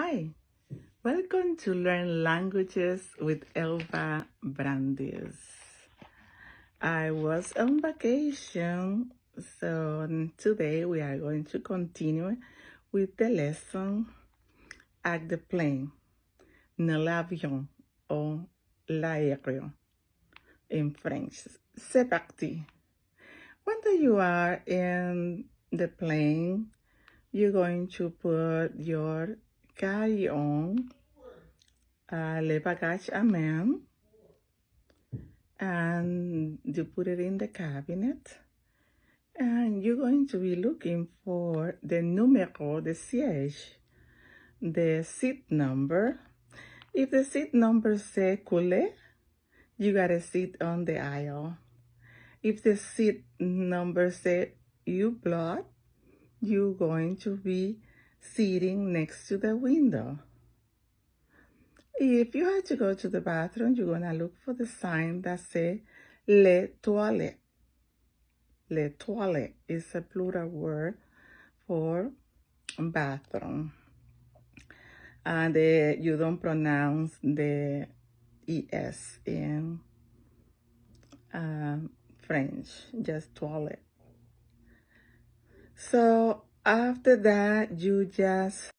Hi, welcome to Learn Languages with Elva Brandes. I was on vacation, so today we are going to continue with the lesson at the plane, l'avion or l'aérien in French. C'est parti. When you are in the plane, you're going to put your carry-on, les bagages à main, and you put it in the cabinet, and you're going to be looking for the numéro de siège, the seat number. If the seat number says coulé, you gotta sit on the aisle. If the seat number says you blood, you're going to be sitting next to the window. If you have to go to the bathroom, you're gonna look for the sign that says les toilettes. Les toilettes is a plural word for bathroom. And you don't pronounce the ES in French, just toilet. So after that, you just